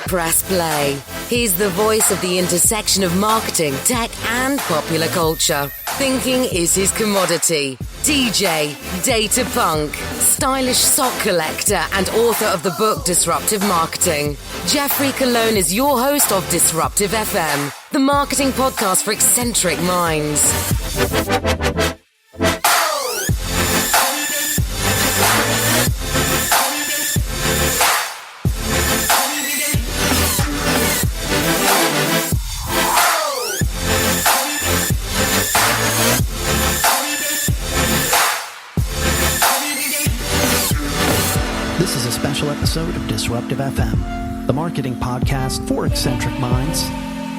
Press play. He's the voice of the intersection of marketing, tech, and popular culture. Thinking is his commodity. DJ, data punk, stylish sock collector, and author of the book Disruptive Marketing. Geoffrey Cologne is your host of Disruptive FM, the marketing podcast for eccentric minds. This is a special episode of Disruptive FM, the marketing podcast for eccentric minds.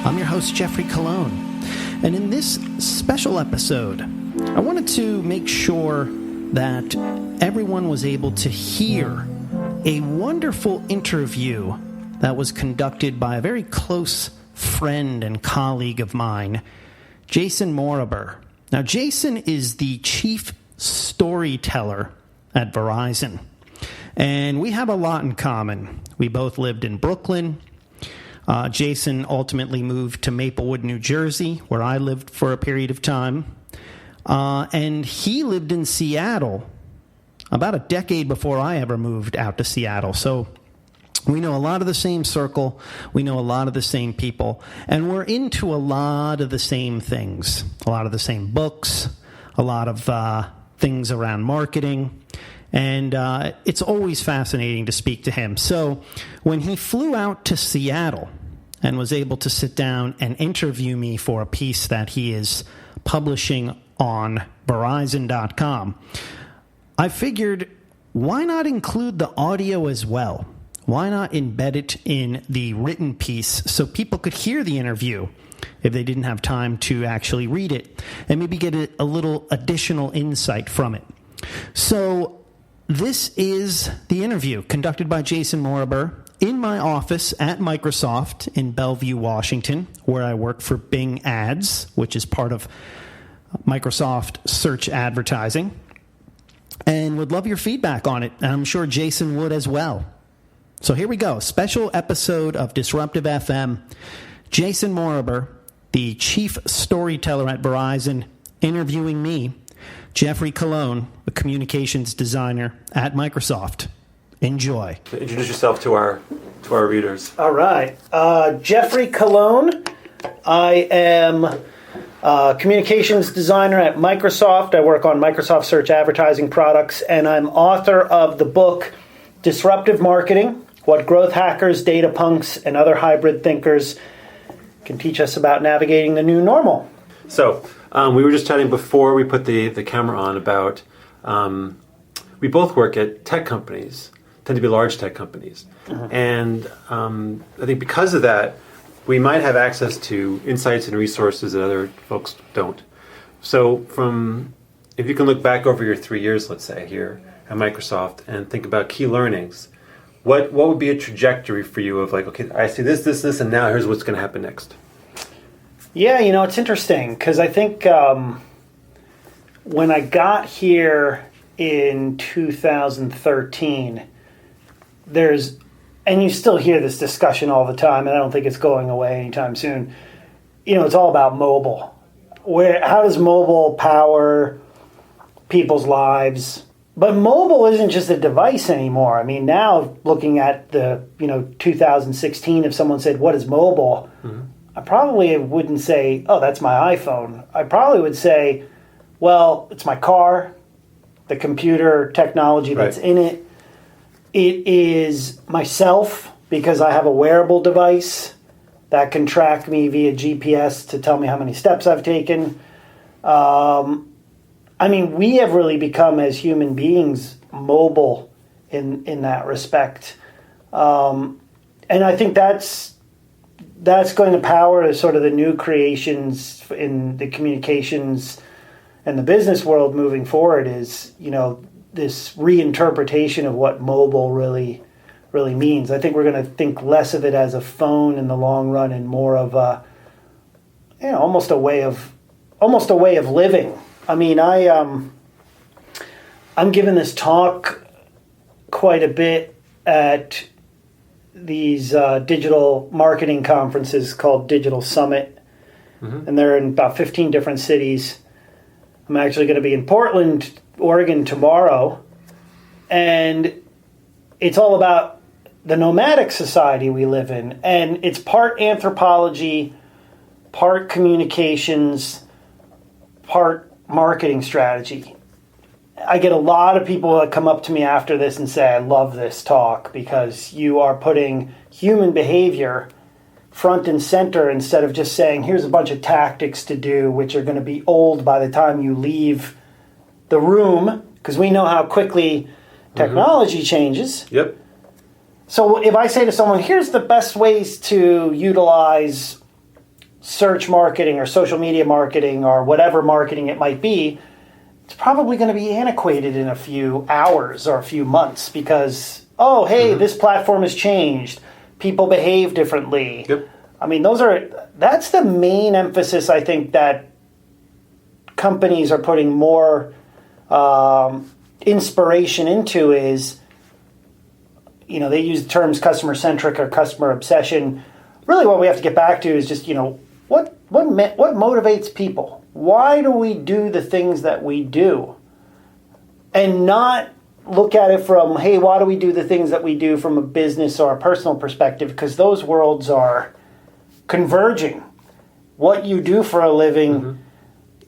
I'm your host, Geoffrey Cologne. And in this special episode, I wanted to make sure that everyone was able to hear a wonderful interview that was conducted by a very close friend and colleague of mine, Jason Moriber. Now, Jason is the chief storyteller at Verizon. And we have a lot in common. We both lived in Brooklyn. Jason ultimately moved to Maplewood, New Jersey, where I lived for a period of time. And he lived in Seattle about a decade before I ever moved out to Seattle. So we know a lot of the same circle. We know a lot of the same people. And we're into a lot of the same things. A lot of the same books. A lot of things around marketing. And it's always fascinating to speak to him. So when he flew out to Seattle and was able to sit down and interview me for a piece that he is publishing on Verizon.com, I figured, why not include the audio as well? Why not embed it in the written piece so people could hear the interview if they didn't have time to actually read it and maybe get a little additional insight from it? So this is the interview conducted by Jason Moriber in my office at Microsoft in Bellevue, Washington, where I work for Bing Ads, which is part of Microsoft Search Advertising, and would love your feedback on it, and I'm sure Jason would as well. So here we go, special episode of Disruptive FM. Jason Moriber, the chief storyteller at Verizon, interviewing me, Geoffrey Cologne, a communications designer at Microsoft. Enjoy. Introduce yourself to our readers. All right. Geoffrey Cologne. I am a communications designer at Microsoft. I work on Microsoft Search Advertising products, and I'm author of the book Disruptive Marketing, What Growth Hackers, Data Punks, and Other Hybrid Thinkers Can Teach Us About Navigating the New Normal. So, we were just chatting before we put the camera on about we both work at tech companies, tend to be large tech companies. And I think because of that, we might have access to insights and resources that other folks don't. So if you can look back over your 3 years, let's say, here at Microsoft and think about key learnings, what would be a trajectory for you of like, okay, I see this, and now here's what's going to happen next? Yeah, it's interesting because I think when I got here in 2013, and you still hear this discussion all the time, and I don't think it's going away anytime soon. It's all about mobile. How does mobile power people's lives? But mobile isn't just a device anymore. I mean, now looking at the 2016, if someone said, "What is mobile?" Mm-hmm. I probably wouldn't say, "Oh, that's my iPhone." I probably would say, "Well, it's my car, the computer technology that's in it. It is myself because I have a wearable device that can track me via GPS to tell me how many steps I've taken." We have really become, as human beings, mobile in that respect. And I think that's going to power sort of the new creations in the communications and the business world moving forward is, this reinterpretation of what mobile really means. I think we're going to think less of it as a phone in the long run and more of a, almost a way of living. I'm giving this talk quite a bit at these digital marketing conferences called Digital Summit, and they're in about 15 different cities. I'm actually going to be in Portland, Oregon tomorrow, and it's all about the nomadic society we live in, and it's part anthropology, part communications, part marketing strategy. I get a lot of people that come up to me after this and say, I love this talk because you are putting human behavior front and center instead of just saying, here's a bunch of tactics to do, which are going to be old by the time you leave the room, because we know how quickly technology changes. Yep. So if I say to someone, here's the best ways to utilize search marketing or social media marketing or whatever marketing it might be, it's probably going to be antiquated in a few hours or a few months because, oh, hey, this platform has changed. People behave differently. Yep. I mean, that's the main emphasis I think that companies are putting more inspiration into is, they use the terms customer-centric or customer obsession. Really what we have to get back to is just, what motivates people? Why do we do the things that we do? And not look at it from, hey, why do we do the things that we do from a business or a personal perspective? Because those worlds are converging. What you do for a living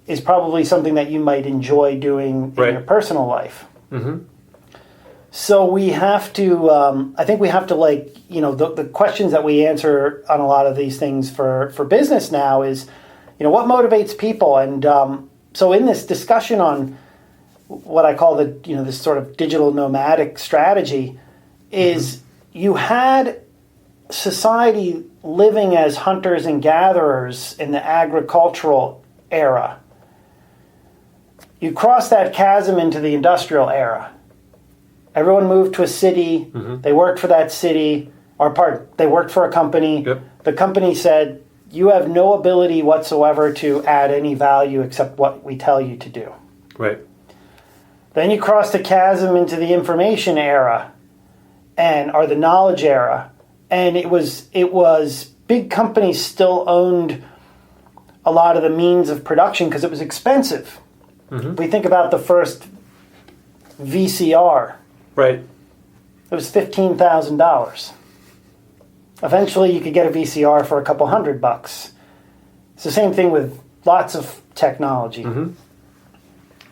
is probably something that you might enjoy doing in your personal life. So we have to, I think we have to the questions that we answer on a lot of these things for business now is, what motivates people? And so in this discussion on what I call this sort of digital nomadic strategy is you had society living as hunters and gatherers in the agricultural era. You cross that chasm into the industrial era. Everyone moved to a city. They worked for that city, they worked for a company. Yep. The company said, you have no ability whatsoever to add any value except what we tell you to do. Right. Then you cross the chasm into the information era or the knowledge era. And it was big companies still owned a lot of the means of production because it was expensive. We think about the first VCR. Right. It was $15,000. Eventually, you could get a VCR for a couple $100. It's the same thing with lots of technology.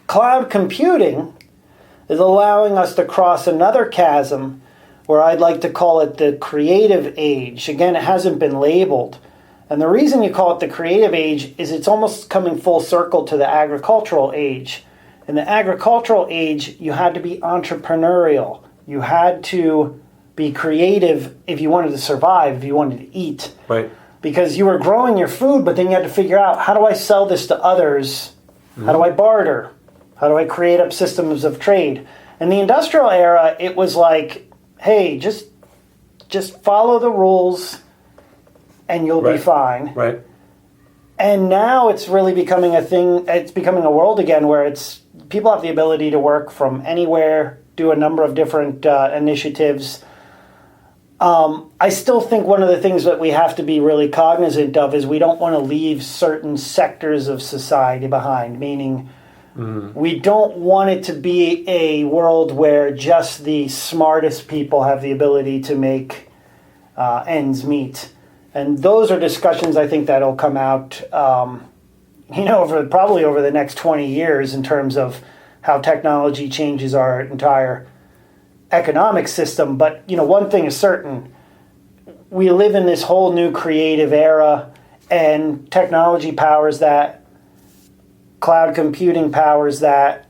Cloud computing is allowing us to cross another chasm where I'd like to call it the creative age. Again, it hasn't been labeled. And the reason you call it the creative age is it's almost coming full circle to the agricultural age. In the agricultural age, you had to be entrepreneurial. You had to be creative if you wanted to survive, if you wanted to eat. Right. Because you were growing your food, but then you had to figure out, how do I sell this to others? How do I barter? How do I create up systems of trade? In the industrial era, it was like, hey, just follow the rules and you'll be fine. Right. And now it's really becoming a thing, it's becoming a world again where people have the ability to work from anywhere, do a number of different initiatives. I still think one of the things that we have to be really cognizant of is we don't want to leave certain sectors of society behind, meaning we don't want it to be a world where just the smartest people have the ability to make ends meet. And those are discussions I think that'll come out, probably over the next 20 years in terms of how technology changes our entire economic system. But, one thing is certain. We live in this whole new creative era, and technology powers that. Cloud computing powers that.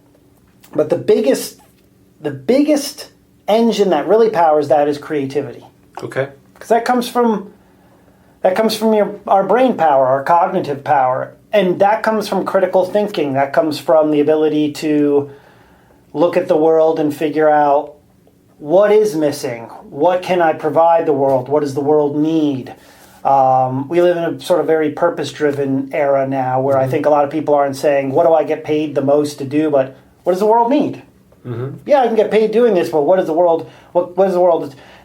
But the biggest engine that really powers that is creativity. Okay. Because that comes from our brain power, our cognitive power. And that comes from critical thinking. That comes from the ability to look at the world and figure out what is missing. What can I provide the world? What does the world need? We live in a sort of very purpose-driven era now where I think a lot of people aren't saying, what do I get paid the most to do, but what does the world need? Yeah, I can get paid doing this, but what does the world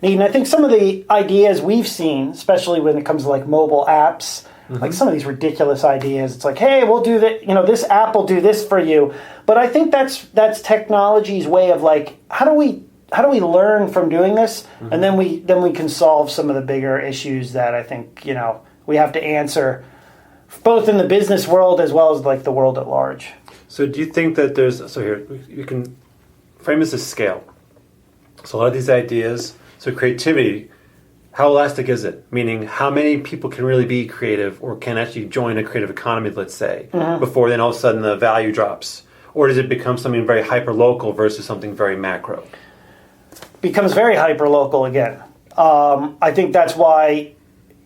need? And I think some of the ideas we've seen, especially when it comes to like mobile apps, like some of these ridiculous ideas, it's like, hey, we'll do that. This app will do this for you. But I think that's technology's way of like, how do we learn from doing this, and then we can solve some of the bigger issues that I think we have to answer, both in the business world as well as like the world at large. So do you think that here you can frame this as scale. So a lot of these ideas, so creativity, how elastic is it? Meaning how many people can really be creative or can actually join a creative economy, let's say, before then all of a sudden the value drops? Or does it become something very hyper-local versus something very macro? Becomes very hyper-local again. I think that's why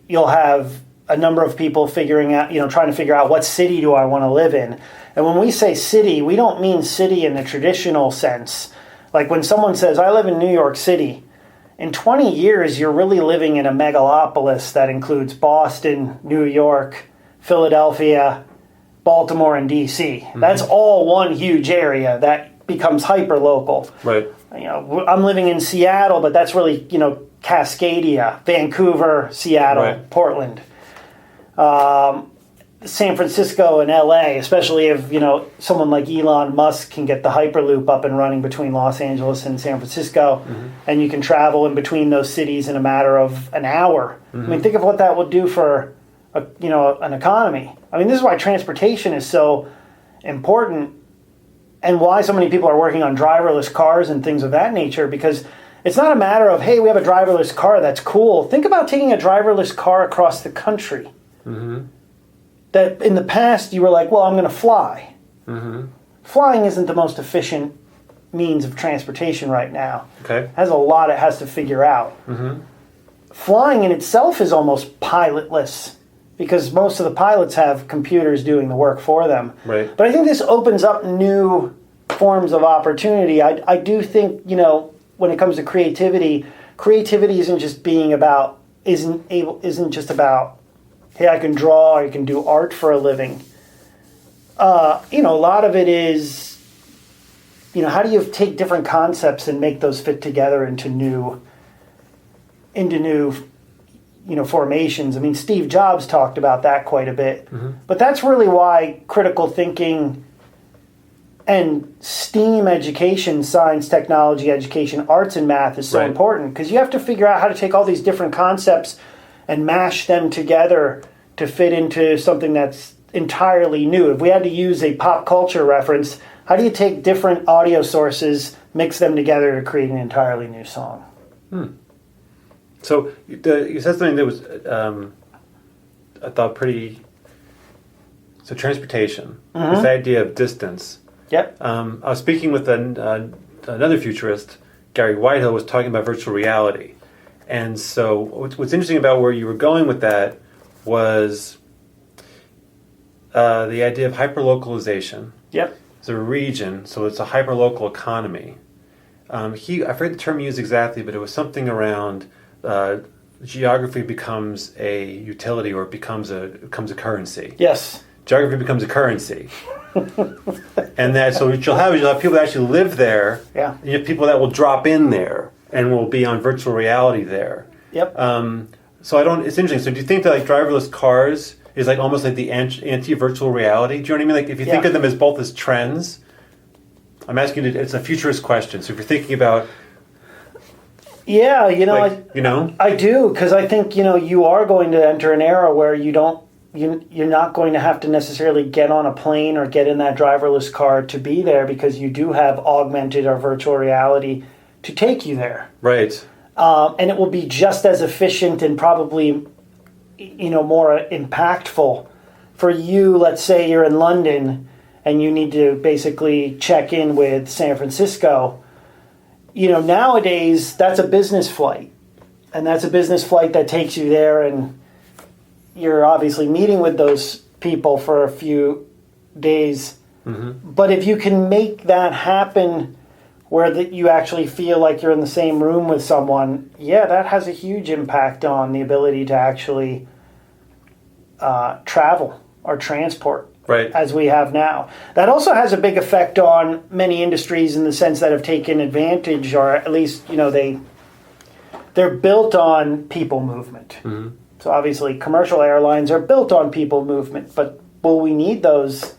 you'll have a number of people trying to figure out what city do I want to live in. And when we say city, we don't mean city in the traditional sense. Like when someone says, I live in New York City, in 20 years, you're really living in a megalopolis that includes Boston, New York, Philadelphia, Baltimore, and D.C. That's all one huge area that becomes hyper-local. Right. I'm living in Seattle, but that's really, Cascadia, Vancouver, Seattle, right. Portland. San Francisco and LA, especially if, someone like Elon Musk can get the Hyperloop up and running between Los Angeles and San Francisco, and you can travel in between those cities in a matter of an hour. I mean, think of what that would do for, an economy. I mean, this is why transportation is so important and why so many people are working on driverless cars and things of that nature, because it's not a matter of, hey, we have a driverless car, that's cool. Think about taking a driverless car across the country. That in the past you were like, well, I'm going to fly. Flying isn't the most efficient means of transportation right now. Okay. It has a lot it has to figure out. Flying in itself is almost pilotless because most of the pilots have computers doing the work for them. Right. But I think this opens up new forms of opportunity. I do think, when it comes to creativity isn't just isn't just about, hey, I can draw or I can do art for a living. A lot of it is, how do you take different concepts and make those fit together into new formations? I mean, Steve Jobs talked about that quite a bit. But that's really why critical thinking and STEAM education, science, technology, education, arts, and math is so important, because you have to figure out how to take all these different concepts and mash them together to fit into something that's entirely new. If we had to use a pop culture reference, how do you take different audio sources, mix them together to create an entirely new song? So you said something that was, I thought pretty, so transportation, this idea of distance. Yep. I was speaking with another futurist, Gary Whitehill, was talking about virtual reality. And so what's interesting about where you were going with that was the idea of hyperlocalization. Yep. It's a region, so it's a hyperlocal economy. I forget the term he used exactly, but it was something around geography becomes a utility, or it becomes a currency. Yes. Geography becomes a currency. And that, so what you'll have people that actually live there. Yeah. And you have people that will drop in there and will be on virtual reality there. Yep. So it's interesting. So do you think that like driverless cars is like almost like the anti-virtual reality? Do you know what I mean? Like if you think of them as both as trends, I'm asking you, it's a futurist question. So if you're thinking about... Yeah, I do, because I think, you are going to enter an era where you're not going to have to necessarily get on a plane or get in that driverless car to be there, because you do have augmented or virtual reality to take you there. Right. And it will be just as efficient and probably, more impactful for you. Let's say you're in London and you need to basically check in with San Francisco. Nowadays, that's a business flight. And that's a business flight that takes you there, and you're obviously meeting with those people for a few days. But if you can make that happen where you actually feel like you're in the same room with someone, that has a huge impact on the ability to actually travel or transport. right, as we have now. That also has a big effect on many industries in the sense that have taken advantage, or at least, they're built on people movement. Mm-hmm. So obviously commercial airlines are built on people movement, but will we need those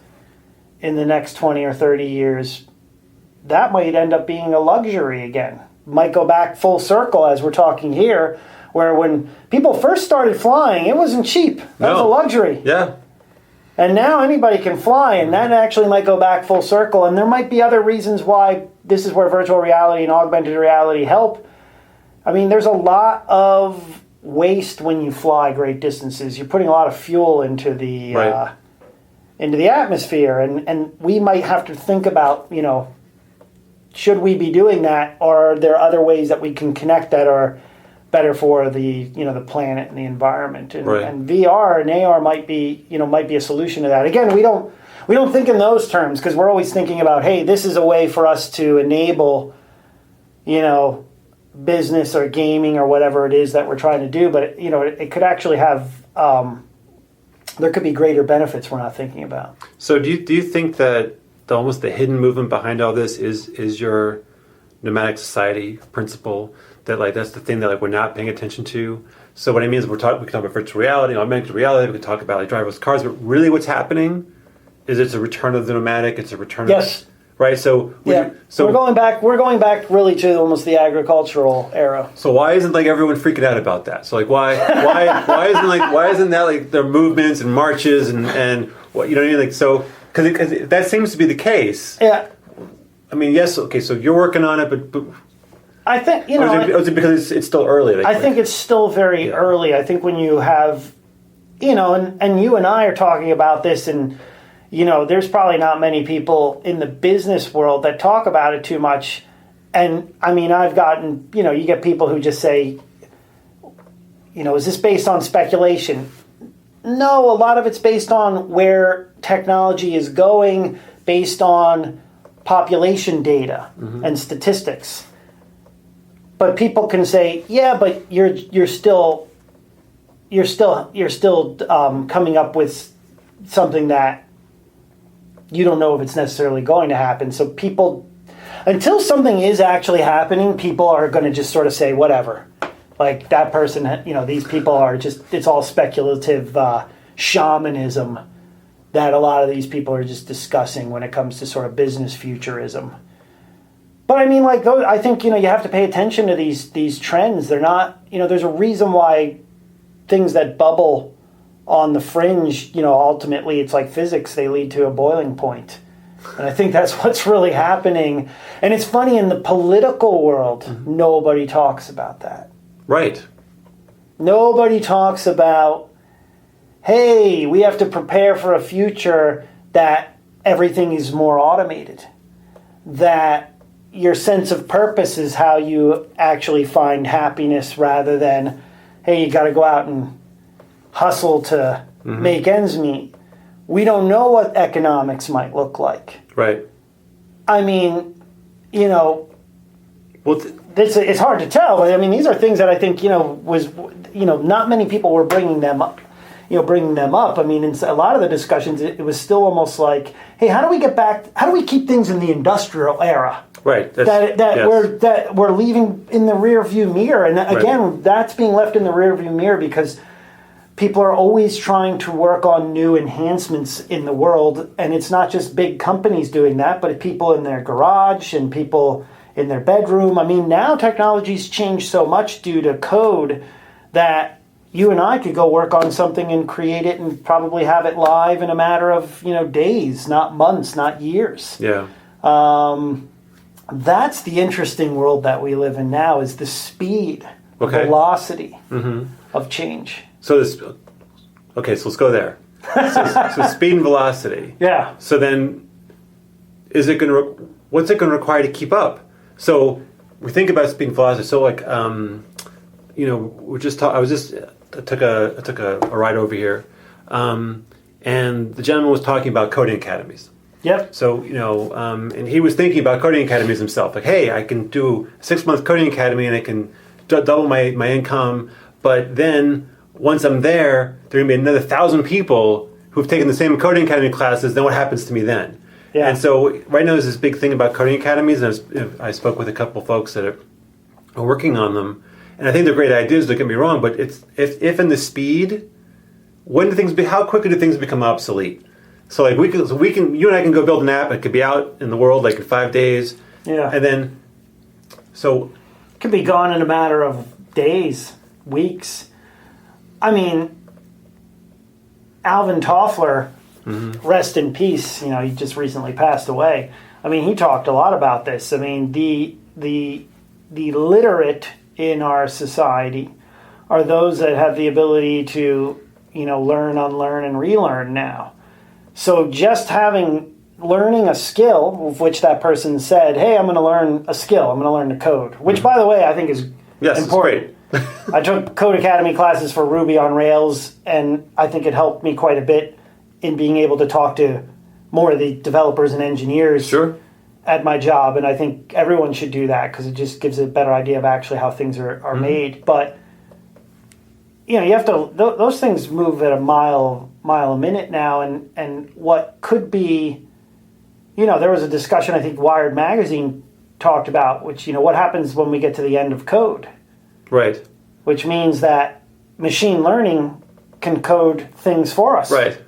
in the next 20 or 30 years? That might end up being a luxury again. Might go back full circle as we're talking here, where when people first started flying, it wasn't cheap. That was a luxury. Yeah. And now anybody can fly, and that actually might go back full circle. And there might be other reasons why this is where virtual reality and augmented reality help. I mean, there's a lot of waste when you fly great distances. You're putting a lot of fuel into the atmosphere, and we might have to think about, should we be doing that, or are there other ways that we can connect that are better for the the planet and the environment? And, and VR and AR might be a solution to that. Again, we don't think in those terms because we're always thinking about, hey, this is a way for us to enable business or gaming or whatever it is that we're trying to do. But it could actually have there could be greater benefits we're not thinking about. So do you think that almost the hidden movement behind all this is your nomadic society principle, that that's the thing that we're not paying attention to? So what I mean is we can talk about virtual reality, augmented reality, we can talk about driverless cars, but really what's happening is it's a return of the nomadic, it's a return of right? So we're going back really to almost the agricultural era. So why isn't everyone freaking out about that? So why isn't that their movements and marches and what so because that seems to be the case. Yeah. I mean, yes, okay, so you're working on it, but I think is it because it's still early? I think it's still very early. I think when you have and you and I are talking about this, and there's probably not many people in the business world that talk about it too much. And I mean, I've gotten, you get people who just say, is this based on speculation? No, a lot of it's based on where technology is going, based on population data and statistics. But people can say, yeah, but you're still coming up with something that you don't know if it's necessarily going to happen. So people, until something is actually happening, people are going to just sort of say whatever. Like that person, these people are just, it's all speculative shamanism that a lot of these people are just discussing when it comes to sort of business futurism. But I mean, I think, you have to pay attention to these trends. They're not, there's a reason why things that bubble on the fringe, ultimately it's like physics, they lead to a boiling point. And I think that's what's really happening. And it's funny, in the political world, nobody talks about that. Right. Nobody talks about, hey, we have to prepare for a future that everything is more automated. That your sense of purpose is how you actually find happiness, rather than, hey, you got to go out and hustle to make ends meet. We don't know what economics might look like. Right. I mean, it's hard to tell. But I mean, these are things that I think, not many people were bringing them up. I mean, in a lot of the discussions, it was still almost like, hey, how do we keep things in the industrial era? Right. We're leaving in the rear view mirror. And again, that's being left in the rear view mirror because people are always trying to work on new enhancements in the world. And it's not just big companies doing that, but people in their garage and people in their bedroom. I mean, now technology's changed so much due to code that you and I could go work on something and create it and probably have it live in a matter of, days, not months, not years. Yeah. That's the interesting world that we live in now, is the speed, the velocity of change. So let's go there. So speed and velocity. Yeah. So then, what's it going to require to keep up? So we think about speed and velocity. So I took a ride over here, and the gentleman was talking about coding academies. Yep. So, and he was thinking about coding academies himself. Like, hey, I can do a 6-month coding academy and I can double my income. But then once I'm there are going to be another 1,000 people who've taken the same coding academy classes, then what happens to me then? Yeah. And so right now there's this big thing about coding academies, and I spoke with a couple folks that are working on them, and I think they're great ideas. Don't get me wrong, but it's if in the speed, how quickly do things become obsolete? So like we can you and I can go build an app. It could be out in the world like in 5 days. Yeah. And then so it could be gone in a matter of days, weeks. I mean, Alvin Toffler, rest in peace. You know, he just recently passed away. I mean, he talked a lot about this. I mean, the literate in our society are those that have the ability to, you know, learn, unlearn, and relearn now. So just learning a skill, of which that person said, hey, I'm going to learn a skill. I'm going to learn to code, which, by the way, I think is important. It's great. I took Code Academy classes for Ruby on Rails, and I think it helped me quite a bit in being able to talk to more of the developers and engineers at my job. And I think everyone should do that because it just gives a better idea of actually how things are made. But, you know, you have to, those things move at a mile a minute now. And what could be, you know, there was a discussion, I think Wired Magazine talked about, which, you know, what happens when we get to the end of code? Right. Which means that machine learning can code things for us. Right.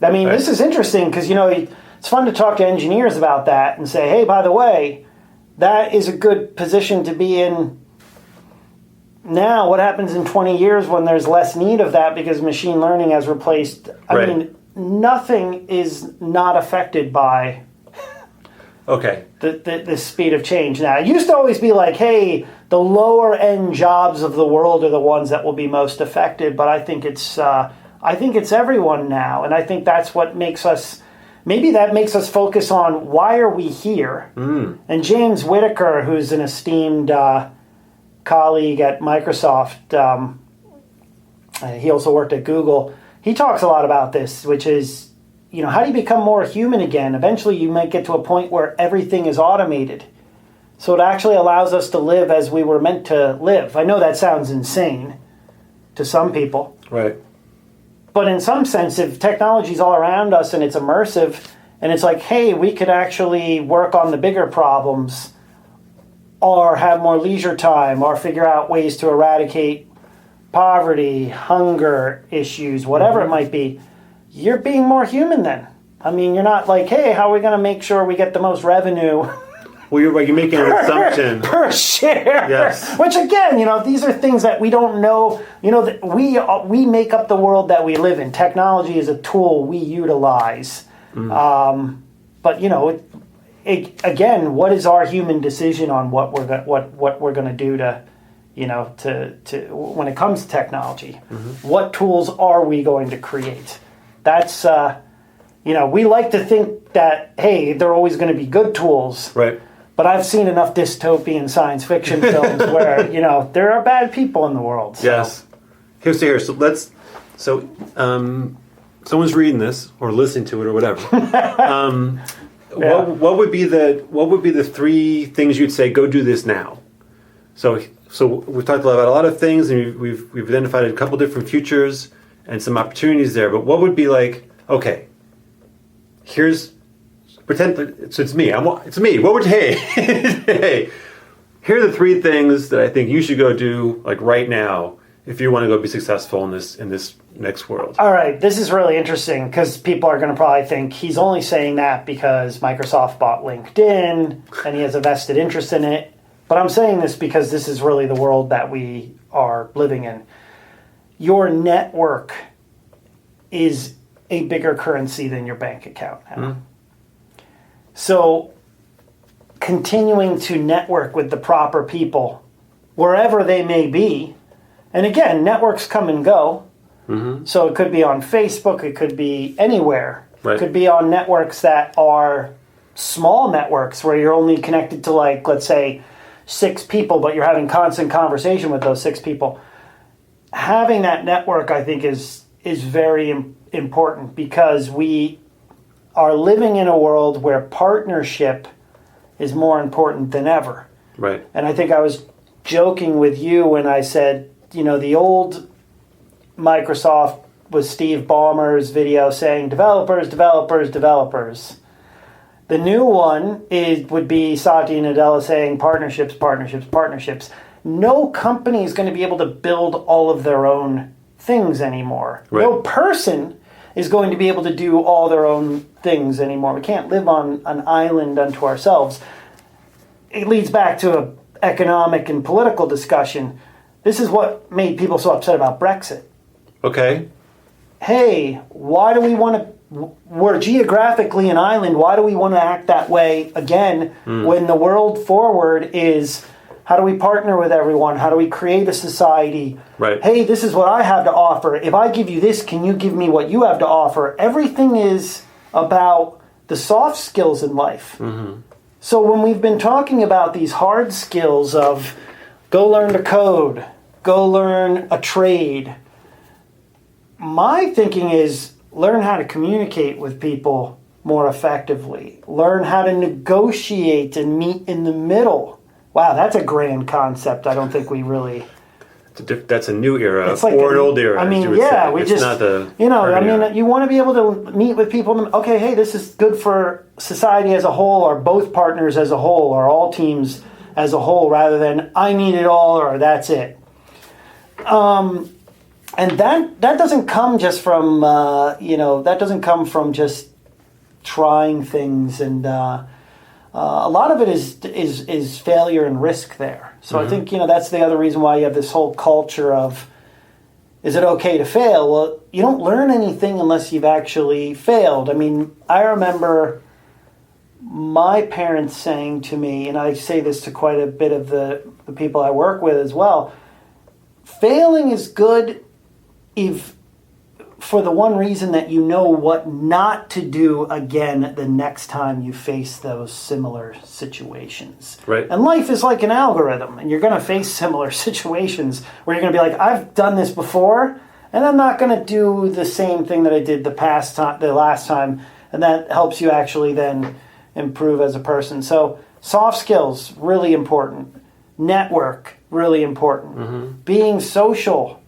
I mean, this is interesting because, you know, it's fun to talk to engineers about that and say, hey, by the way, that is a good position to be in now. What happens in 20 years when there's less need of that because machine learning has replaced... I mean, nothing is not affected by the speed of change. Now, it used to always be like, hey, the lower end jobs of the world are the ones that will be most affected, but I think it's everyone now, and I think that's what makes us, maybe that makes us focus on why are we here. And James Whitaker, who's an esteemed colleague at Microsoft, he also worked at Google, he talks a lot about this, which is, you know, how do you become more human again? Eventually you might get to a point where everything is automated. So it actually allows us to live as we were meant to live. I know that sounds insane to some people. Right. But in some sense, if technology's all around us and it's immersive, and it's like, hey, we could actually work on the bigger problems or have more leisure time or figure out ways to eradicate poverty, hunger issues, whatever it might be, you're being more human then. I mean, you're not like, hey, how are we going to make sure we get the most revenue? Well, you're making an assumption. Per share. Yes. Which, again, you know, these are things that we don't know. You know, that we make up the world that we live in. Technology is a tool we utilize. But, you know, again, what is our human decision on what we're going to do to, you know, to when it comes to technology? What tools are we going to create? That's, you know, we like to think that, hey, they're always going to be good tools. Right. But I've seen enough dystopian science fiction films where, you know, there are bad people in the world. So. Yes. Here. So someone's reading this or listening to it or whatever. What would be the three things you'd say? Go do this now. So we've talked about a lot of things, and we've identified a couple different futures and some opportunities there. But what would be like? Okay, pretend it's me. It's me. What would hey? Here are the three things that I think you should go do like right now if you want to go be successful in this next world. All right, this is really interesting because people are going to probably think he's only saying that because Microsoft bought LinkedIn and he has a vested interest in it. But I'm saying this because this is really the world that we are living in. Your network is a bigger currency than your bank account now. So continuing to network with the proper people, wherever they may be, and again, networks come and go. So it could be on Facebook, it could be anywhere. Right. It could be on networks that are small networks where you're only connected to, like, let's say, 6 people, but you're having constant conversation with those 6 people. Having that network, I think, is very important because we are living in a world where partnership is more important than ever. Right. And I think I was joking with you when I said, you know, the old Microsoft was Steve Ballmer's video saying developers, developers, developers. The new one would be Satya Nadella saying partnerships, partnerships, partnerships. No company is going to be able to build all of their own things anymore. Right. No person is going to be able to do all their own things anymore. We can't live on an island unto ourselves. It leads back to an economic and political discussion. This is what made people so upset about Brexit. Okay. Hey, why do we want to... We're geographically an island. Why do we want to act that way again when the world forward is... How do we partner with everyone? How do we create a society? Right. Hey, this is what I have to offer. If I give you this, can you give me what you have to offer? Everything is about the soft skills in life. Mm-hmm. So when we've been talking about these hard skills of go learn to code, go learn a trade, my thinking is learn how to communicate with people more effectively. Learn how to negotiate and meet in the middle. Wow, that's a grand concept. I don't think we really... That's a new era, it's like or an old era. I mean, as you would yeah, say. we It's just... not the era. You want to be able to meet with people. Okay, hey, this is good for society as a whole, or both partners as a whole, or all teams as a whole, rather than I need it all, or that's it. And that doesn't come just from, that doesn't come from just trying things and... a lot of it is failure and risk there. So I think, that's the other reason why you have this whole culture of, is it okay to fail? Well, you don't learn anything unless you've actually failed. I mean, I remember my parents saying to me, and I say this to quite a bit of the people I work with as well, failing is good if... for the one reason that you know what not to do again the next time you face those similar situations. Right. And life is like an algorithm, and you're going to face similar situations where you're going to be like, I've done this before, and I'm not going to do the same thing that I did the last time, and that helps you actually then improve as a person. So soft skills, really important. Network, really important. Mm-hmm. Being social,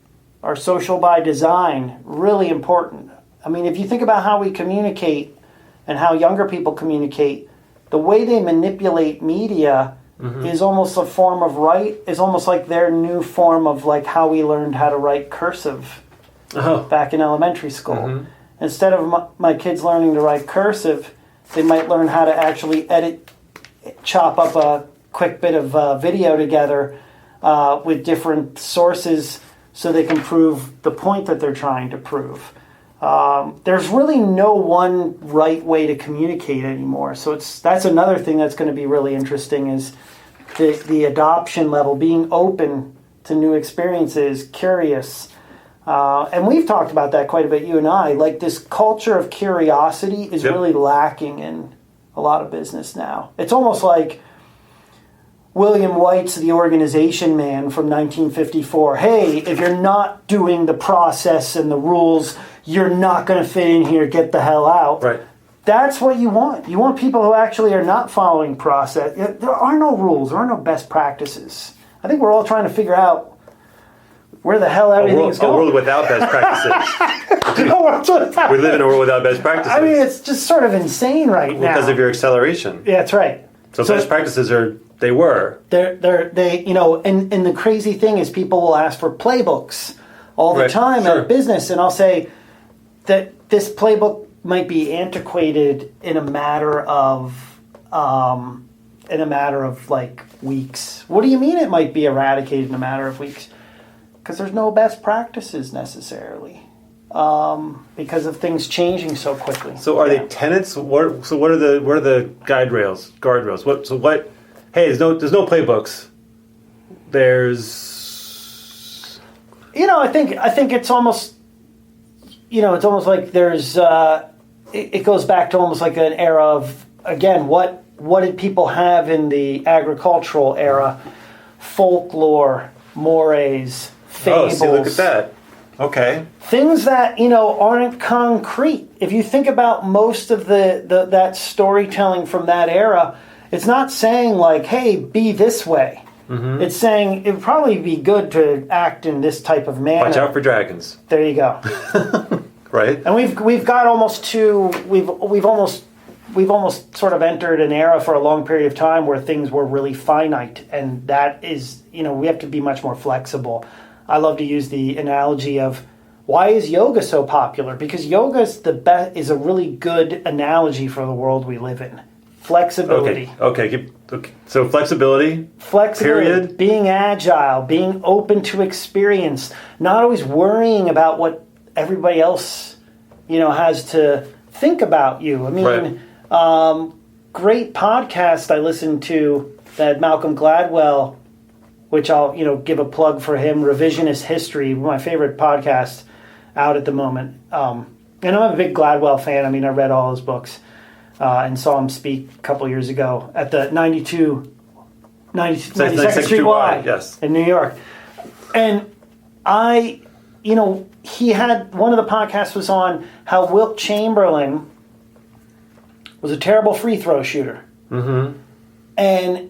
or social by design, really important. I mean, if you think about how we communicate and how younger people communicate, the way they manipulate media is almost a form of is almost like their new form of like how we learned how to write cursive back in elementary school. Mm-hmm. Instead of my kids learning to write cursive, they might learn how to actually chop up a quick bit of video together with different sources so they can prove the point that they're trying to prove. There's really no one right way to communicate anymore. So that's another thing that's going to be really interesting is the adoption level, being open to new experiences, curious. And we've talked about that quite a bit, you and I. Like this culture of curiosity is really lacking in a lot of business now. It's almost like William White's The Organization Man from 1954. Hey, if you're not doing the process and the rules, you're not going to fit in here. Get the hell out. Right. That's what you want. You want people who actually are not following process. There are no rules. There are no best practices. I think we're all trying to figure out where the hell everything is going. A world without best practices. We live in a world without best practices. I mean, it's just sort of insane right now. Because of your acceleration. Yeah, that's right. So best practices are... They were. And the crazy thing is people will ask for playbooks all the time at a business, and I'll say that this playbook might be antiquated in a matter of like weeks. What do you mean it might be eradicated in a matter of weeks? Because there's no best practices necessarily. Because of things changing so quickly. So are they tenets? What are the guardrails? What? Hey, there's no playbooks. There's... I think it's almost... it's almost like there's... it goes back to almost like an era of, again, what did people have in the agricultural era? Folklore, mores, fables. Oh, see, look at that. Okay. Things that, aren't concrete. If you think about most of that storytelling from that era... It's not saying like, hey, be this way. It's saying it would probably be good to act in this type of manner. Watch out for dragons. There you go. Right. And we've got we've almost sort of entered an era for a long period of time where things were really finite, and that is, we have to be much more flexible. I love to use the analogy of why is yoga so popular? Because yoga is a really good analogy for the world we live in. Flexibility. Okay. So flexibility. Period. Being agile, being open to experience, not always worrying about what everybody else, has to think about you. I mean, great podcast I listened to that Malcolm Gladwell, which I'll give a plug for him. Revisionist History, my favorite podcast out at the moment. And I'm a big Gladwell fan. I mean, I read all his books. And saw him speak a couple years ago at the 92nd Street Y in New York. And he had, one of the podcasts was on how Wilt Chamberlain was a terrible free throw shooter. Mm-hmm.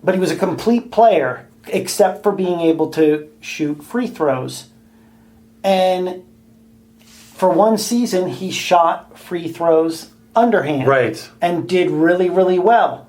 But he was a complete player, except for being able to shoot free throws. And for one season, he shot free throws underhand, right, and did really, really well.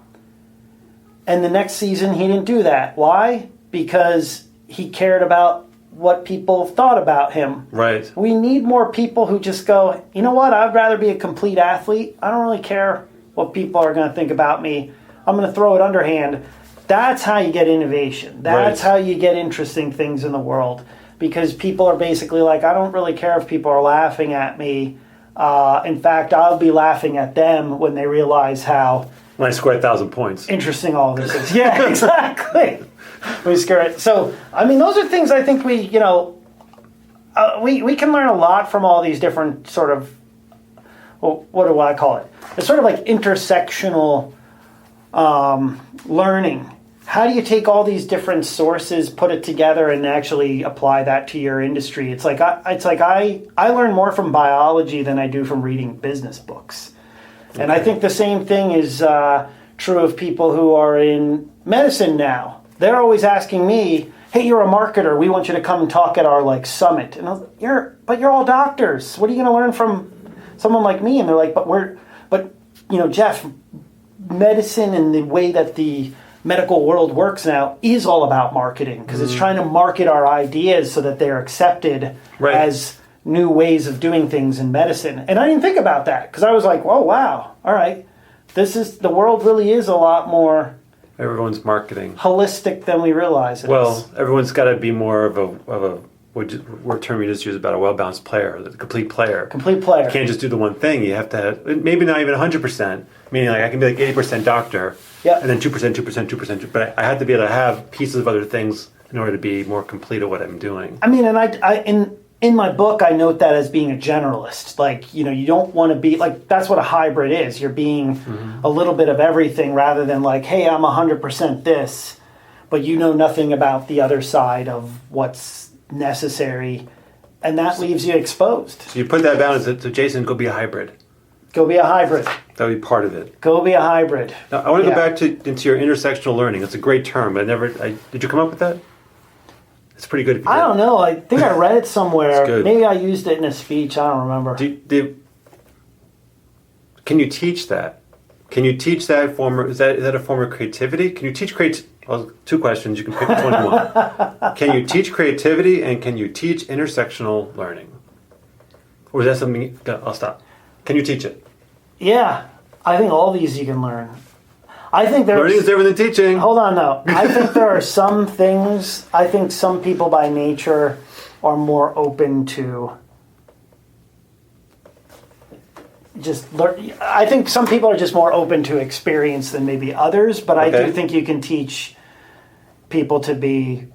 And the next season he didn't do that. Why? Because he cared about what people thought about him. Right. We need more people who just go, you know what, I'd rather be a complete athlete. I don't really care what people are going to think about me. I'm going to throw it underhand. That's how you get innovation. That's how you get interesting things in the world. Because people are basically like, I don't really care if people are laughing at me. In fact, I'll be laughing at them when they realize how... When I score 1,000 points. Interesting all this is. Yeah, exactly. We scare it. So, I mean, those are things I think we can learn a lot from all these different sort of... Well, what do I call it? It's sort of like intersectional learning. How do you take all these different sources, put it together, and actually apply that to your industry? It's like I learn more from biology than I do from reading business books. Okay. And I think the same thing is true of people who are in medicine now. They're always asking me, hey, you're a marketer. We want you to come and talk at our summit. And I was, you're all doctors. What are you going to learn from someone like me? And they're like, but Jeff, medicine and the way that the medical world works now is all about marketing, because it's trying to market our ideas so that they're accepted as new ways of doing things in medicine. And I didn't think about that, because I was like, oh, wow, all right. The world really is a lot more... Everyone's marketing. ...holistic than we realize it is. Everyone's got to be more of a what term you just used about a well-balanced player, the complete player. Complete player. You can't just do the one thing. You have to have, maybe not even 100%, meaning I can be 80% doctor, and then 2%, but I have to be able to have pieces of other things in order to be more complete at what I'm doing. I mean, and I in my book, I note that as being a generalist. You don't want to be, that's what a hybrid is. You're being a little bit of everything rather than hey, I'm 100% this, but you know nothing about the other side of what's necessary, and that leaves you exposed. So you put that balance. So Jason, go be a hybrid. Go be a hybrid. That would be part of it. Go be a hybrid. Now, I want to go back into your intersectional learning. It's a great term. Did you come up with that? It's pretty good. If you I don't know. I think I read it somewhere. It's good. Maybe I used it in a speech. I don't remember. Can you teach that? Can you teach that form? Is that a form of creativity? Can you teach creativity? Well, two questions. You can pick which one you want. Can you teach creativity, and can you teach intersectional learning? Or is that something... I'll stop. Can you teach it? Yeah. I think all these you can learn. I think learning is different than teaching. Hold on, though. I think there are some things... I think some people by nature are more open to... I think some people are just more open to experience than maybe others, but I do think you can teach people to be...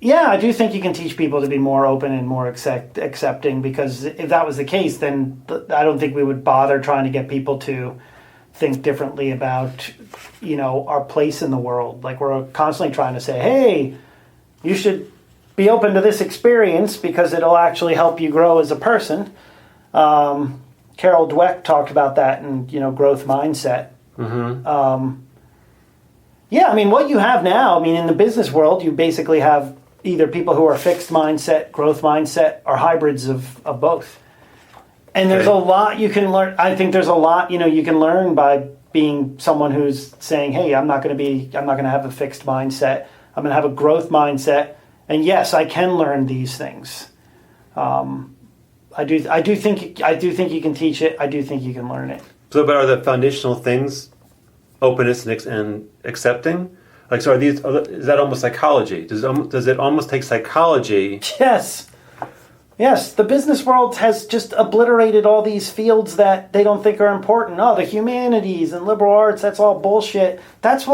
Yeah, I do think you can teach people to be more open and more accepting, because if that was the case, then I don't think we would bother trying to get people to think differently about, our place in the world. We're constantly trying to say, hey, you should be open to this experience because it'll actually help you grow as a person. Carol Dweck talked about that in, growth mindset. Mm-hmm. Yeah, I mean, what you have now, I mean, in the business world, you basically have either people who are fixed mindset, growth mindset, or hybrids of both. And there's a lot you can learn. I think there's a lot, you can learn by being someone who's saying, hey, I'm not going to have a fixed mindset. I'm going to have a growth mindset. And yes, I can learn these things. I do think you can teach it. I do think you can learn it. So, but are the foundational things openness and accepting? Like, so is that almost psychology? Does it almost take psychology? Yes, the business world has just obliterated all these fields that they don't think are important. Oh, the humanities and liberal arts, that's all bullshit. That's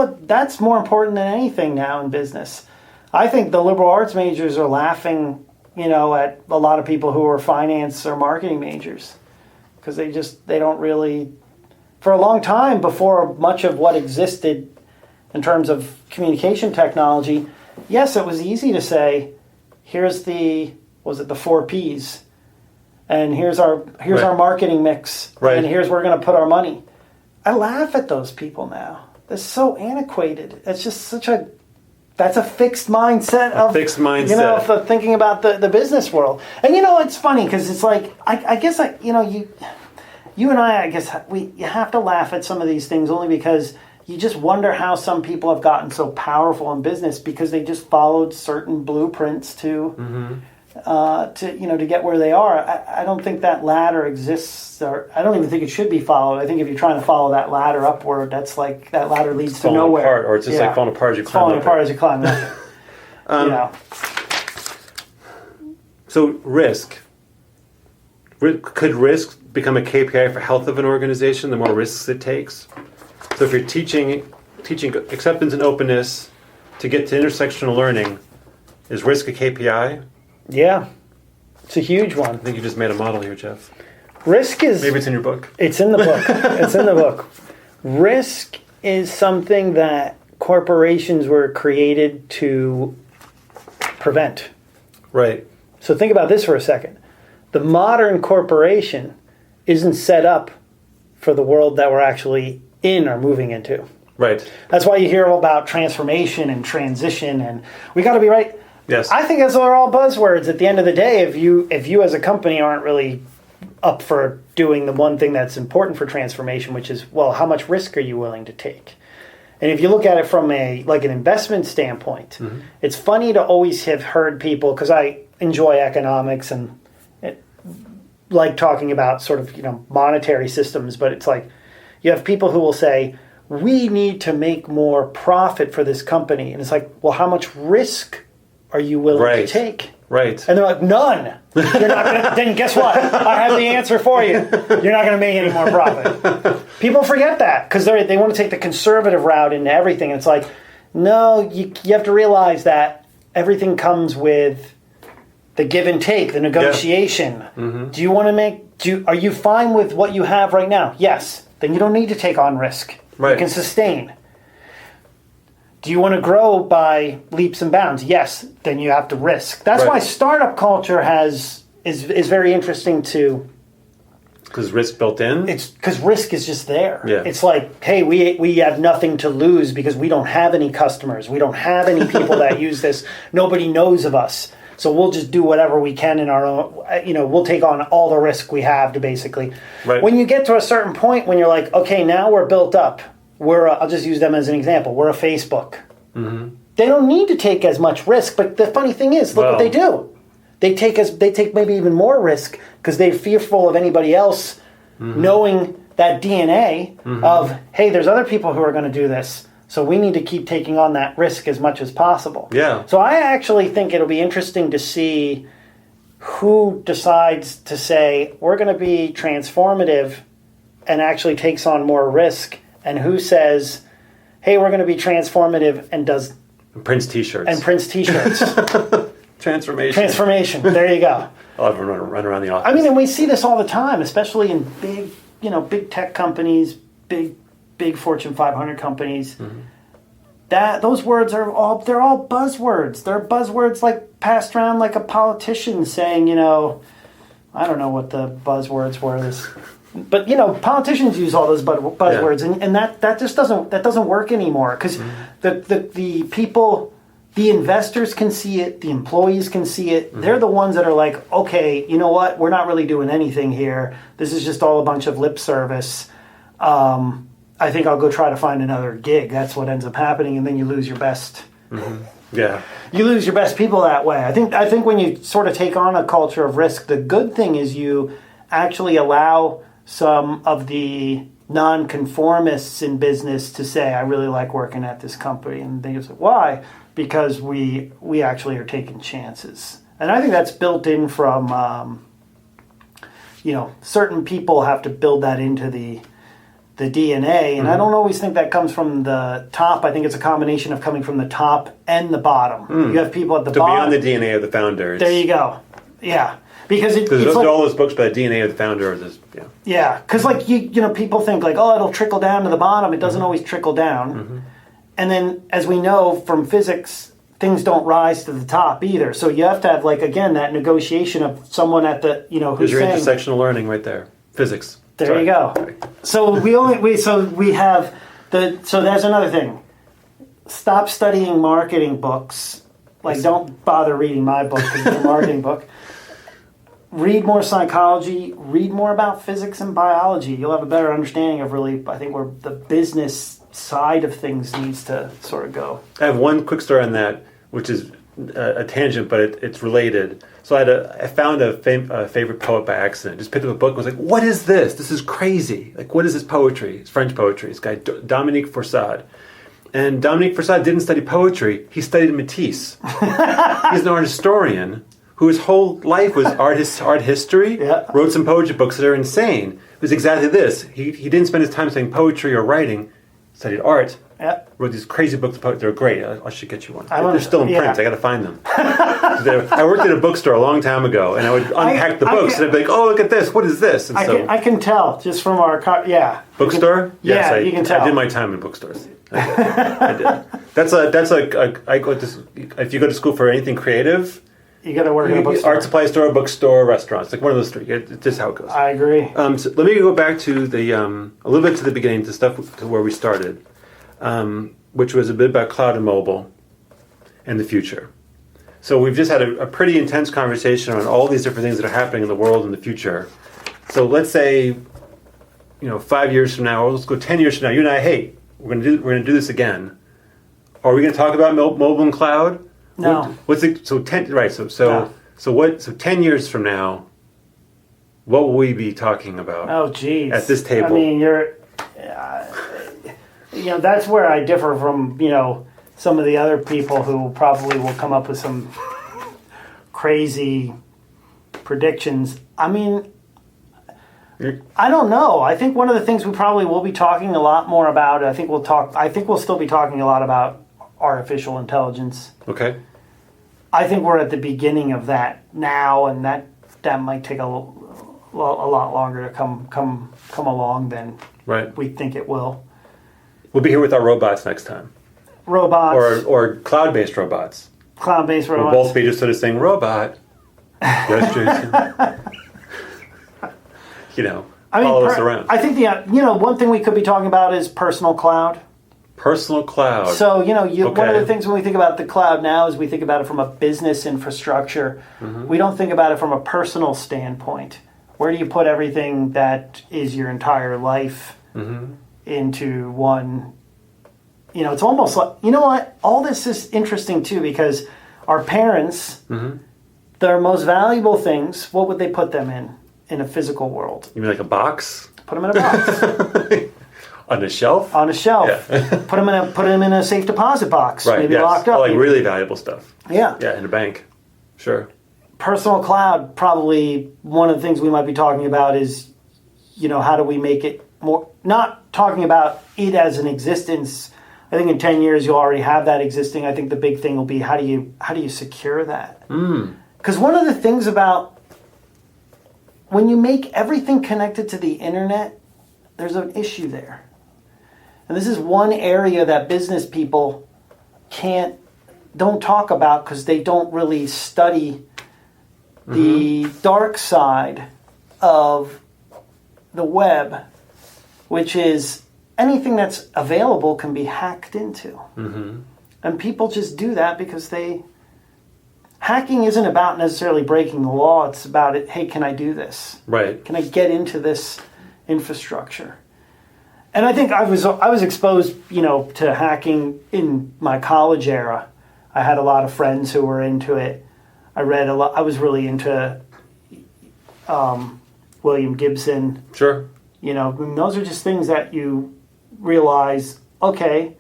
more important than anything now in business. I think the liberal arts majors are laughing, at a lot of people who are finance or marketing majors, because they don't really, for a long time before much of what existed in terms of communication technology, yes, it was easy to say, here's the 4 Ps, and here's our marketing mix, and here's where we're going to put our money. I laugh at those people now. They're so antiquated. It's just that's a fixed mindset of thinking about the business world. And it's funny because it's like you and I guess you have to laugh at some of these things only because you just wonder how some people have gotten so powerful in business because they just followed certain blueprints to get where they are. I don't think that ladder exists, or I don't even think it should be followed. I think if you're trying to follow that ladder upward, that's like that ladder leads to nowhere. Apart, or it's just like falling apart as you climb. Falling apart as you climb up. So risk. Could risk become a KPI for health of an organization? The more risks it takes. So if you're teaching acceptance and openness to get to intersectional learning, is risk a KPI? Yeah, it's a huge one. I think you just made a model here, Jeff. Risk is... Maybe it's in your book. It's in the book. It's in the book. Risk is something that corporations were created to prevent. Right. So think about this for a second. The modern corporation isn't set up for the world that we're actually in or moving into. Right. That's why you hear all about transformation and transition, and we got to be right. Yes. I think those are all buzzwords. At the end of the day, if you as a company aren't really up for doing the one thing that's important for transformation, which is, well, how much risk are you willing to take? And if you look at it from an investment standpoint, it's funny to always have heard people, because I enjoy economics and like talking about sort of monetary systems, but it's like you have people who will say, we need to make more profit for this company. And it's like, well, how much risk are you willing to take? Right. And they're like, none. You're not gonna, then guess what? I have the answer for you. You're not going to make any more profit. People forget that because they want to take the conservative route into everything. And it's like, no, you have to realize that everything comes with the give and take, the negotiation. Yeah. Mm-hmm. Do you want to are you fine with what you have right now? Yes. Then you don't need to take on risk. Right. You can sustain. Do you want to grow by leaps and bounds? Yes. Then you have to risk. That's why startup culture is very interesting to. Because risk built in? It's because risk is just there. Yeah. It's like, hey, we have nothing to lose because we don't have any customers. We don't have any people that use this. Nobody knows of us. So we'll just do whatever we can in our own, we'll take on all the risk we have to basically. Right. When you get to a certain point when you're like, okay, now we're built up. I'll just use them as an example. We're a Facebook. Mm-hmm. They don't need to take as much risk, but the funny thing is, look what they do. They take maybe even more risk because they're fearful of anybody else knowing that DNA of, hey, there's other people who are going to do this. So we need to keep taking on that risk as much as possible. Yeah. So I actually think it'll be interesting to see who decides to say, we're going to be transformative and actually takes on more risk, and who says, hey, we're going to be transformative and does... Prince T-shirts. And Prince T-shirts. Transformation. There you go. I'll have them run around the office. I mean, and we see this all the time, especially in big tech companies, big Fortune 500 companies. Mm-hmm. Those words they're all buzzwords. They're buzzwords like passed around like a politician saying, I don't know what the buzzwords were. But politicians use all those buzzwords, and that just doesn't work anymore because the people, the investors can see it, the employees can see it. They're the ones that are like, okay, you know what? We're not really doing anything here. This is just all a bunch of lip service. I think I'll go try to find another gig. That's what ends up happening, and then you lose your best. Yeah, you lose your best people that way. I think when you sort of take on a culture of risk, the good thing is you actually allow some of the non-conformists in business to say, I really like working at this company. And they say, why? Because we actually are taking chances. And I think that's built in from, certain people have to build that into the DNA. And I don't always think that comes from the top. I think it's a combination of coming from the top and the bottom. You have people at the bottom. Beyond the DNA of the founder. There you go. Yeah. Because it's like, all those books by the DNA of the founder. Yeah, because like people think like, oh, it'll trickle down to the bottom. It doesn't always trickle down. And then, as we know from physics, things don't rise to the top either. So you have to have that negotiation of someone at the who's There's your saying, intersectional learning right there, physics. There you go. So so there's another thing. Stop studying marketing books. Like, don't bother reading my book because it's a marketing book. Read more psychology, read more about physics and biology. You'll have a better understanding of really, I think, where the business side of things needs to sort of go. I have one quick story on that, which is a tangent, but it's related. So I found a favorite poet by accident. Just picked up a book and was like, what is this? This is crazy. Like, what is this poetry? It's French poetry. This guy, Dominique Forçade. And Dominique Forçade didn't study poetry. He studied Matisse. He's an art historian whose whole life was art history, wrote some poetry books that are insane. It was exactly this. He didn't spend his time studying poetry or writing, studied art, wrote these crazy books of poetry. They're great. I should get you one. They're still in print. I got to find them. I worked at a bookstore a long time ago, and I would unpack the books, and I'd be like, oh, look at this. What is this? And I can tell just from our bookstore? Yes, you can tell. I did my time in bookstores. I did. That's I go to, if you go to school for anything creative, you got to work in a bookstore. Art supply store, bookstore, restaurants. Like one of those three. It's just how it goes. I agree. So let me go back to the a little bit to the beginning, to where we started, which was a bit about cloud and mobile and the future. So we've just had a pretty intense conversation on all these different things that are happening in the world in the future. So let's say, 5 years from now, or let's go 10 years from now. You and I, hey, we're gonna do this again. Are we going to talk about mobile and cloud? No. What's it? So 10. Right. So 10 years from now, what will we be talking about? Oh, geez. At this table. I mean, that's where I differ from some of the other people who probably will come up with some crazy predictions. I mean, I don't know. I think one of the things we probably will be talking a lot more about. I think we'll still be talking a lot about artificial intelligence. Okay. I think we're at the beginning of that now, and that might take a lot longer to come along than we think it will. We'll be here with our robots next time. Robots. Or cloud-based robots. Cloud-based robots. We'll both be just sort of saying, robot. Yes, Jason. Follow us around. I think one thing we could be talking about is personal cloud. Personal cloud. So, one of the things when we think about the cloud now is we think about it from a business infrastructure. Mm-hmm. We don't think about it from a personal standpoint. Where do you put everything that is your entire life into one? It's almost like, what? All this is interesting, too, because our parents, their most valuable things, what would they put them in a physical world? You mean like a box? Put them in a box. On a shelf? On a shelf. Yeah. Put them in a safe deposit box. Right, maybe locked up. Like really valuable stuff. Yeah. Yeah, in a bank. Sure. Personal cloud, probably one of the things we might be talking about is, how do we make it more, not talking about it as an existence. I think in 10 years you'll already have that existing. I think the big thing will be how do you secure that? Because one of the things about when you make everything connected to the internet, there's an issue there. And this is one area that business people don't talk about because they don't really study the dark side of the web, which is anything that's available can be hacked into. Mm-hmm. And people just do that because hacking isn't about necessarily breaking the law. It's about hey, can I do this? Right. Can I get into this infrastructure? And I think I was exposed, to hacking in my college era. I had a lot of friends who were into it. I read a lot. I was really into William Gibson. Sure. Those are just things that you realize, okay,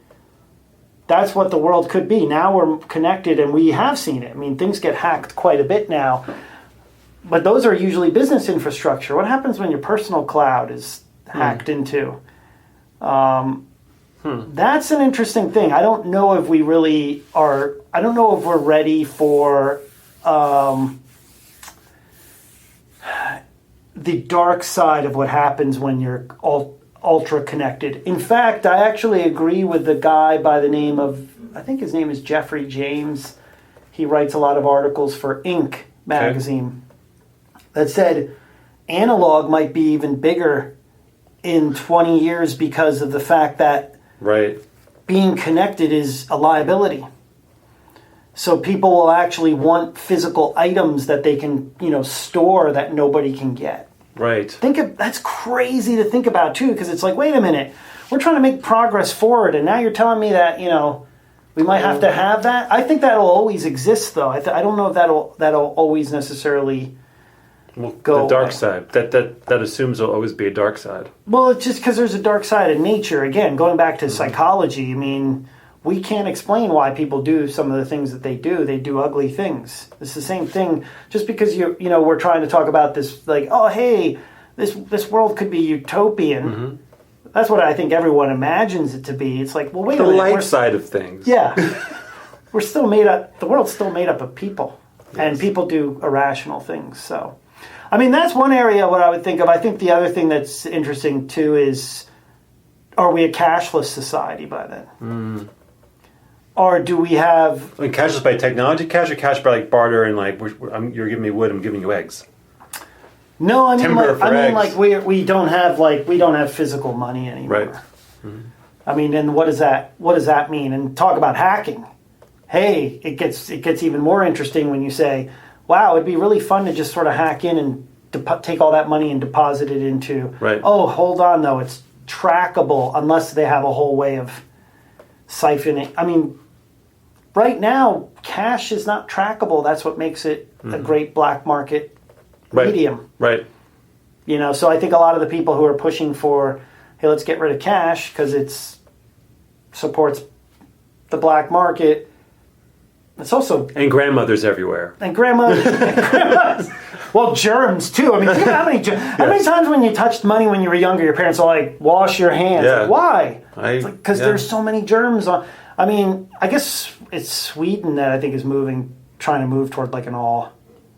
that's what the world could be. Now we're connected and we have seen it. I mean, things get hacked quite a bit now. But those are usually business infrastructure. What happens when your personal cloud is hacked into? That's an interesting thing. I don't know if we really are. I don't know if we're ready for the dark side of what happens when you're ultra connected. In fact, I actually agree with the guy by the name of, I think his name is Geoffrey James. He writes a lot of articles for Inc. magazine that said analog might be even bigger in 20 years because of the fact that being connected is a liability. So people will actually want physical items that they can, store that nobody can get. Right. That's crazy to think about too, because it's like, wait a minute, we're trying to make progress forward, and now you're telling me that we might have to have that. I think that'll always exist, though. I don't know if that'll always necessarily go the dark away. side. That assumes there'll always be a dark side. Well, it's just because there's a dark side of nature. Again, going back to psychology, I mean, we can't explain why people do some of the things that they do. They do ugly things. It's the same thing. Just because we're trying to talk about this, like, oh, hey, this world could be utopian. Mm-hmm. That's what I think everyone imagines it to be. It's like, well, wait a minute. The light side of things. Yeah. We're still made up. The world's still made up of people. Yes. And people do irrational things. So, I mean, that's one area what I would think of. I think the other thing that's interesting, too, is, are we a cashless society by then? Mm. Or do we have... I mean, cashless by technology cash, or cash by barter and you're giving me wood, I'm giving you eggs? No, I mean, eggs. we don't have physical money anymore. Right. Mm-hmm. I mean, and what does that mean? And talk about hacking. Hey, it gets even more interesting when you say, wow, it'd be really fun to just sort of hack in and take all that money and deposit it into... Right. Oh, hold on, though, it's trackable unless they have a whole way of siphoning. I mean, right now, cash is not trackable. That's what makes it a great black market medium. Right. So I think a lot of the people who are pushing for, hey, let's get rid of cash because it supports the black market. It's also... And grandmothers everywhere. And grandmothers. Well, germs, too. I mean, think about how many times when you touched money when you were younger, your parents are like, wash your hands. Yeah. Like, why? Because there's so many germs on... I mean, I guess it's Sweden that I think is trying to move toward like an all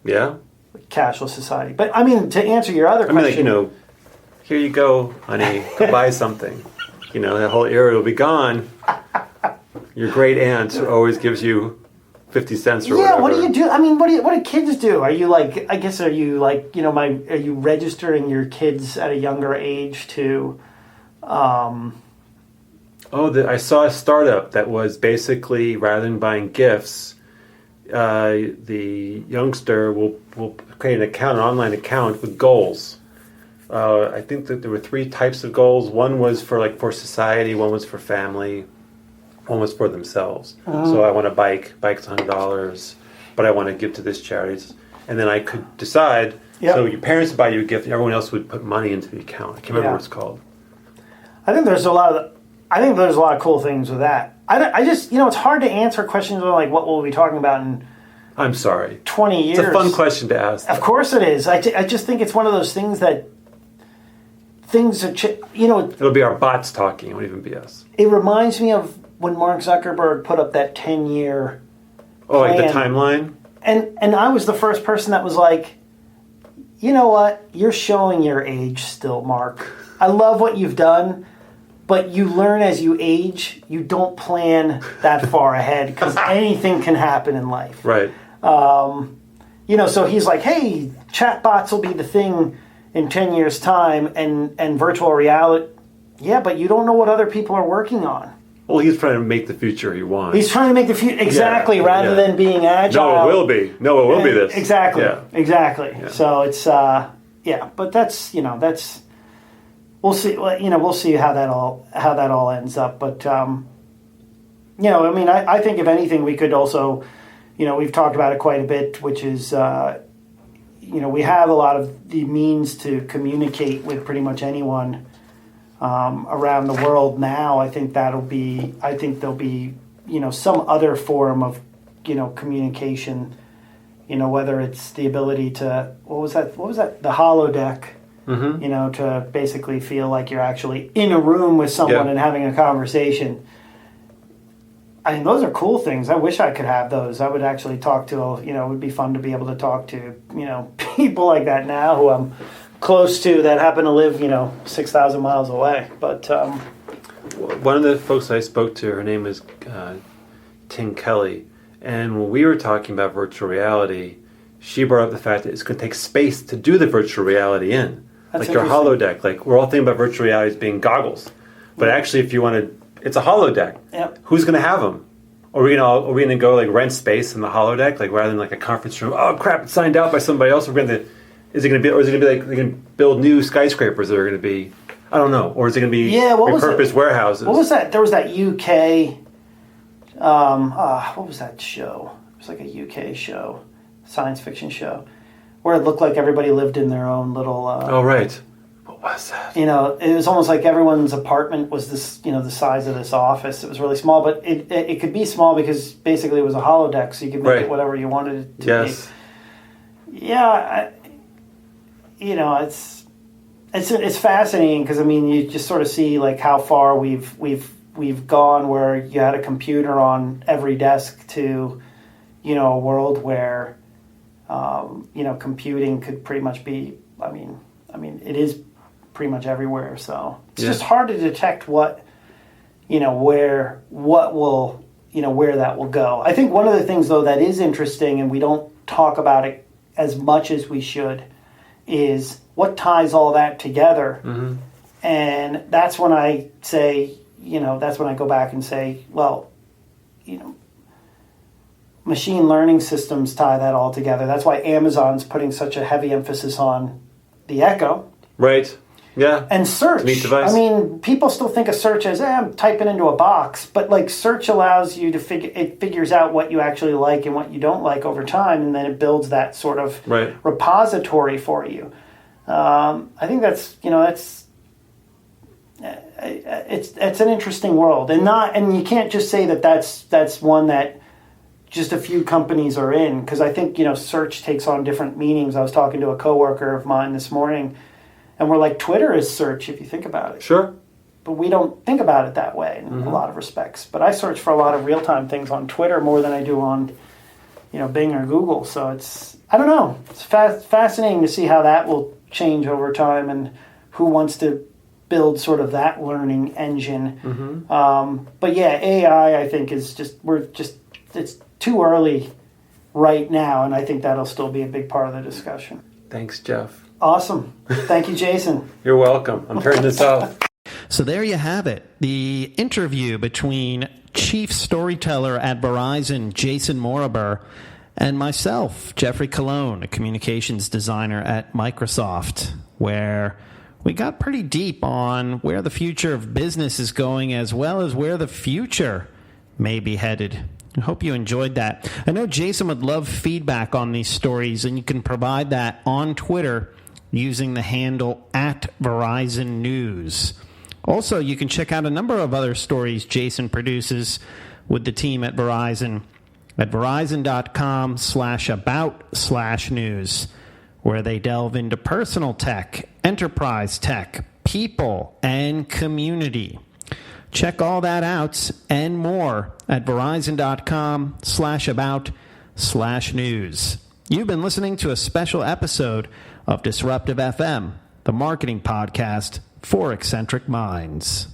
cashless society. But I mean, to answer your other question... here you go, honey, go buy something. That whole era will be gone. Your great aunt always gives you 50 cents or whatever. Yeah, what do you do? I mean, what do kids do? Are you are you registering your kids at a younger age to... I saw a startup that was basically, rather than buying gifts, the youngster will create an online account with goals. I think that there were 3 types of goals. One was for society, one was for family, one was for themselves. So I want a bike. Bike's $100, but I want to give to this charity. And then I could decide. Yep. So your parents buy you a gift, and everyone else would put money into the account. I can't remember what it's called. I think there's a lot of cool things with that. I just, it's hard to answer questions like what we'll be talking about in... I'm sorry. 20 years. It's a fun question to ask. Of course it is. I just think it's one of those things that things are... It'll be our bots talking. It won't even be us. It reminds me of when Mark Zuckerberg put up that 10-year plan. Like the timeline? And I was the first person that was like, you know what? You're showing your age still, Mark. I love what you've done, but you learn as you age. You don't plan that far ahead because anything can happen in life. Right. So he's like, hey, chatbots will be the thing in 10 years' time and virtual reality. Yeah, but you don't know what other people are working on. Well, he's trying to make the future he wants. He's trying to make the future, exactly, rather than being agile. No, it will be. No, it will be this. Exactly, exactly. Yeah. So it's, but that's, we'll see, we'll see how that all ends up. But, I think if anything, we could also, we've talked about it quite a bit, which is, we have a lot of the means to communicate with pretty much anyone around the world now. I think there'll be, some other form of, communication, whether it's the ability to, what was that? The holodeck, to basically feel like you're actually in a room with someone and having a conversation. I mean, those are cool things. I wish I could have those. I would actually talk to, it would be fun to be able to talk to, people like that now who I'm close to that happen to live, 6,000 miles away. But one of the folks I spoke to, her name is Ting Kelly, and when we were talking about virtual reality, she brought up the fact that it's going to take space to do the virtual reality in. That's like your holodeck. Like, we're all thinking about virtual reality as being goggles. But actually, if you want to, it's a holodeck. Yep. Who's going to have them? Are we gonna go like rent space in the holodeck, like rather than like a conference room? Oh crap! It's signed out by somebody else. Is it gonna be like they're gonna build new skyscrapers that are gonna be? I don't know. Or is it gonna be repurposed warehouses? What was that? There was that UK. What was that show? It was like a UK show, science fiction show, where it looked like everybody lived in their own little. Oh right. What was that? It was almost like everyone's apartment was this, the size of this office. It was really small, but it could be small because basically it was a holodeck, so you could make it whatever you wanted it to be. Yeah, it's fascinating because you just sort of see like how far we've gone, where you had a computer on every desk to, a world where, computing could pretty much be. It is pretty much everywhere, so it's just hard to detect where that will go. I think one of the things though that is interesting, and we don't talk about it as much as we should, is what ties all that together. Mm-hmm. And that's when I say, that's when I go back and say, well, machine learning systems tie that all together. That's why Amazon's putting such a heavy emphasis on the Echo. Right. Yeah. And search. Neat device. People still think of search as, I'm typing into a box, but like search allows you to figures out what you actually like and what you don't like over time, and then it builds that sort of repository for you. I think that's it's an interesting world, and you can't just say that's one that just a few companies are in, because I think search takes on different meanings. I was talking to a coworker of mine this morning, and we're like, Twitter is search if you think about it. Sure. But we don't think about it that way in a lot of respects. But I search for a lot of real-time things on Twitter more than I do on Bing or Google. So it's, I don't know, it's fascinating to see how that will change over time and who wants to build sort of that learning engine. Mm-hmm. But yeah, AI I think is it's too early right now, and I think that'll still be a big part of the discussion. Thanks, Jeff. Awesome. Thank you, Jason. You're welcome. I'm turning this off. So there you have it. The interview between Chief Storyteller at Verizon, Jason Moriber, and myself, Geoffrey Cologne, a communications designer at Microsoft, where we got pretty deep on where the future of business is going, as well as where the future may be headed. I hope you enjoyed that. I know Jason would love feedback on these stories, and you can provide that on Twitter using the handle @Verizon News. Also, you can check out a number of other stories Jason produces with the team at Verizon at verizon.com/about/news, where they delve into personal tech, enterprise tech, people, and community. Check all that out and more at verizon.com/about/news. You've been listening to a special episode of Disruptive FM, the marketing podcast for eccentric minds.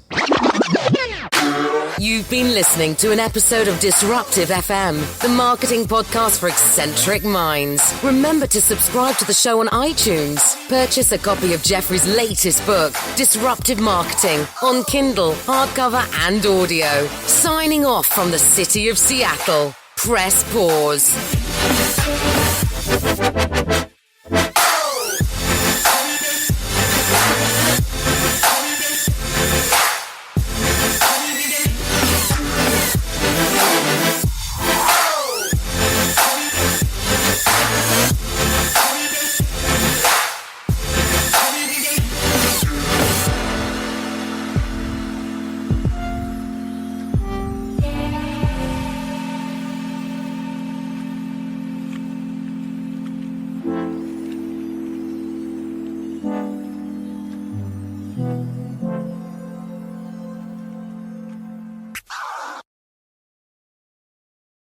You've been listening to an episode of Disruptive FM, the marketing podcast for eccentric minds. Remember to subscribe to the show on iTunes. Purchase a copy of Geoffrey's latest book, Disruptive Marketing, on Kindle, hardcover and audio. Signing off from the city of Seattle. Press pause. Mm-hmm.